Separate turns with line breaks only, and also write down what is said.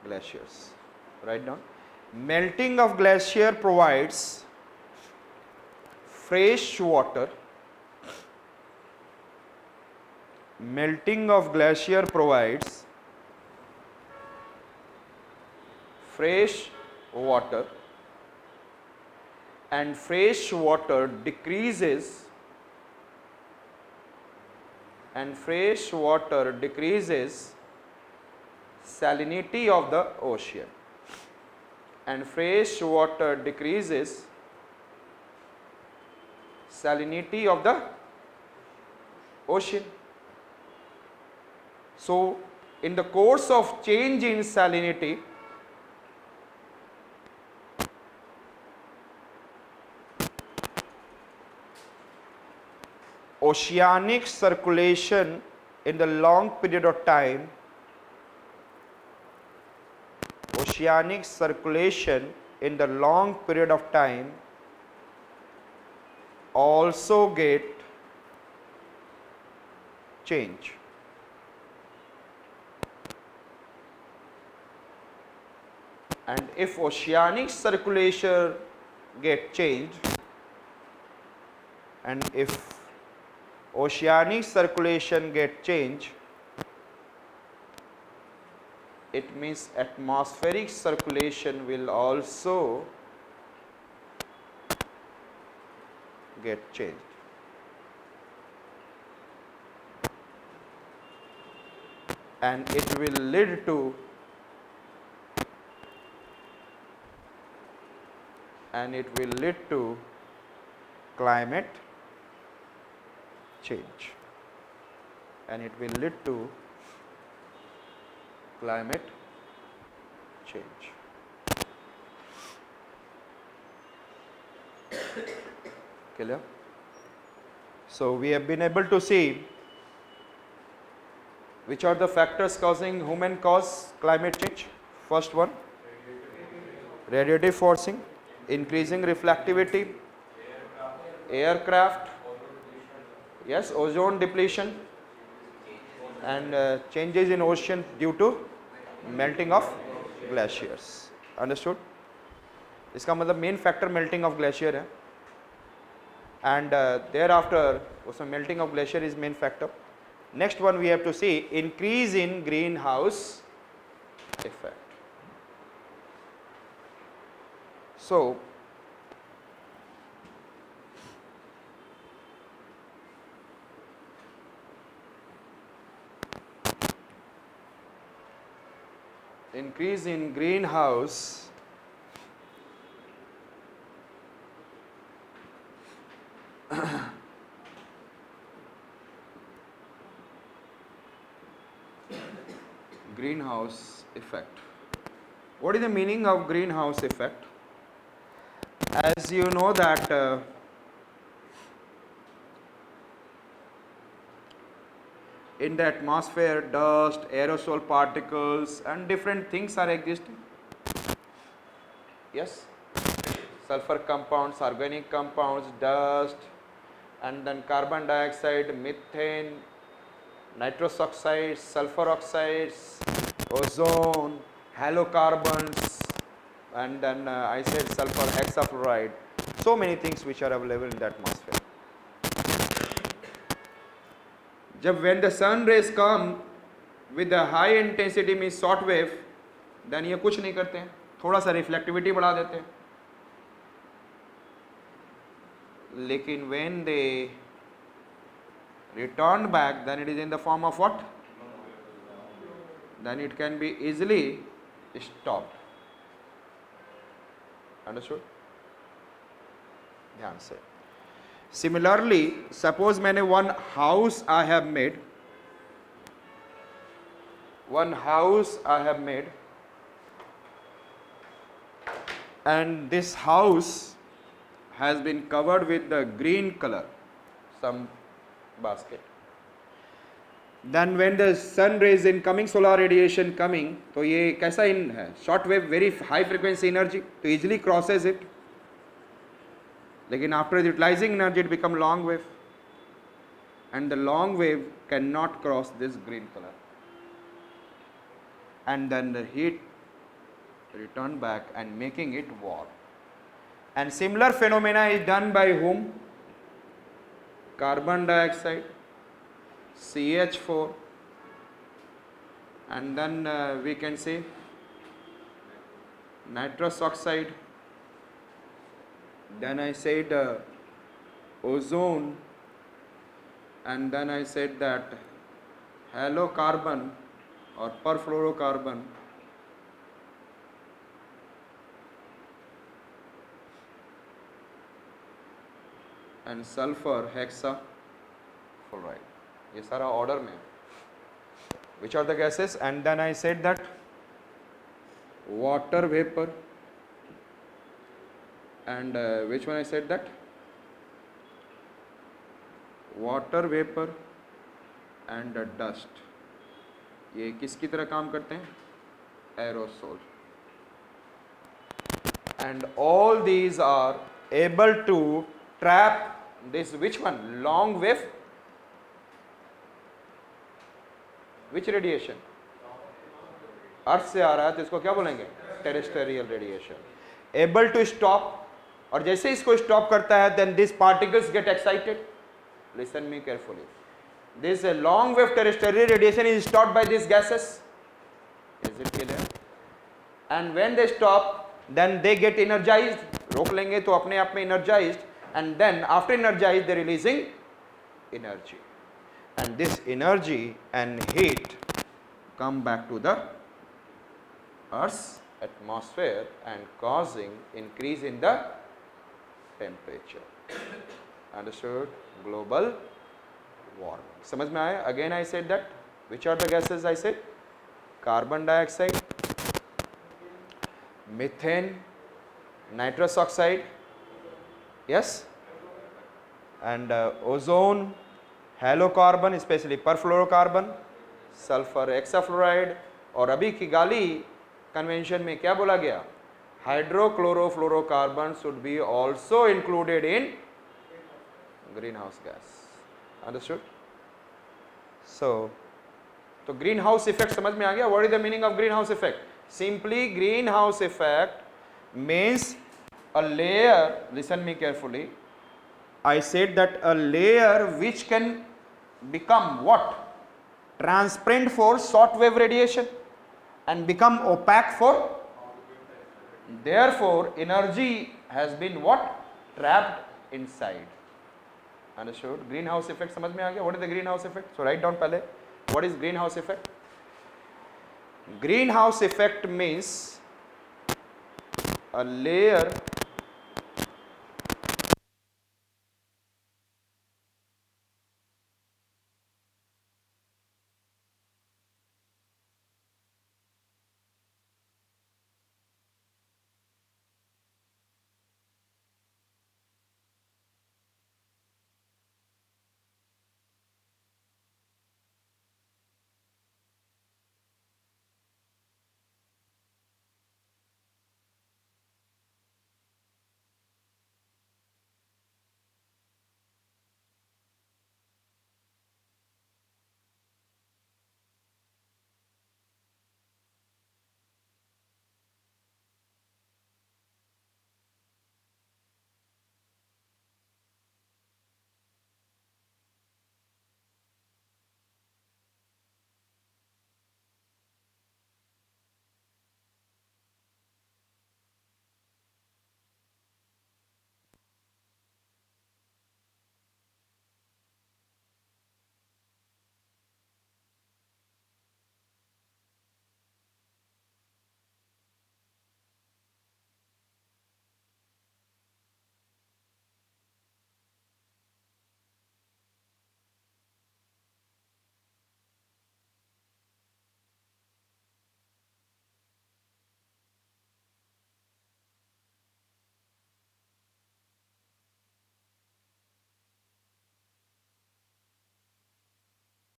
glaciers. Write down. Melting of glacier provides fresh water. Melting of glacier provides fresh water, and fresh water decreases salinity of the ocean, and fresh water decreases salinity of the ocean. So in the course of change in salinity, oceanic circulation in the long period of time, oceanic circulation in the long period of time also get change. And if oceanic circulation get changed, and if oceanic circulation get change, it means atmospheric circulation will also get changed. And it will lead to climate change. And it will lead to climate change. Clear? So we have been able to see which are the factors causing human cause climate change. First one, radiative forcing, increasing reflectivity, aircraft, yes, ozone depletion, and changes in ocean due to melting of glaciers. Understood? इसका मतलब main factor melting of glacier है, and there after उसमें melting of glacier is main factor. Next one we have to see increase in greenhouse effect. So increase in greenhouse greenhouse effect. What is the meaning of greenhouse effect? As you know that in the atmosphere, dust, aerosol particles and different things are existing. Yes, sulfur compounds, organic compounds, dust, and then carbon dioxide, methane, nitrous oxides, sulfur oxides, ozone, halocarbons, and then I said sulfur hexafluoride. So many things which are available in the atmosphere. जब when the sun rays come with a high intensity means short wave, then ये कुछ नहीं करते हैं, थोड़ा सा reflectivity बढ़ा देते हैं. लेकिन when they return back, then it is in the form of what? Then it can be easily stopped. Understood? ध्यान से. Similarly, suppose मैंने one house I have made, and this house has been covered with the green color, some basket. Then when the sun rays incoming solar radiation coming, तो ये कैसा इन है, short wave, very high frequency energy, तो easily crosses it. लेकिन after utilizing energy it become long wave, and the long wave cannot cross this green color, and then the heat return back and making it warm. And similar phenomena is done by whom? Carbon dioxide, CH4, and then we can say nitrous oxide, then I said ozone, and then I said that halocarbon or perfluorocarbon, and sulfur hexafluoride. ये सारा order में. Which are the gases? And then I said that water vapor, and which one I said that? Water vapor and dust. ये किसकी तरह काम करते हैं? Aerosol. And all these are able to trap this, which one? Long wave. Which radiation? अर्थ से आ रहा है तो इसको क्या बोलेंगे? Terrestrial radiation. Able to stop, और जैसे इसको स्टॉप करता है then this particles get excited. Listen me carefully. This long wave terrestrial radiation is stopped by these gases. Is it clear? And when they stop, then they get energized. रोक लेंगे तो अपने आप में energized, and then after energized they releasing energy, and this energy and heat come back to the Earth's atmosphere and causing increase in the temperature. Understood? Global warming. समझ में आया? Again I said that which are the gases I said? Carbon dioxide, methane, nitrous oxide, yes, and ozone, halocarbon, especially perfluorocarbon, sulfur hexafluoride, और अभी की गाली convention में क्या बोला गया? Hydrochlorofluorocarbon should be also included in greenhouse gas. Understood? So तो greenhouse effect समझ में आ गया. What is the meaning of greenhouse effect? Simply greenhouse effect means a layer, listen me carefully, I said that a layer which can become what? Transparent for short wave radiation and become opaque for, therefore energy has been what? Trapped inside. Understood? Greenhouse effect समझ में आ गया? What is the greenhouse effect? So write down पहले. What is greenhouse effect? Greenhouse effect means a layer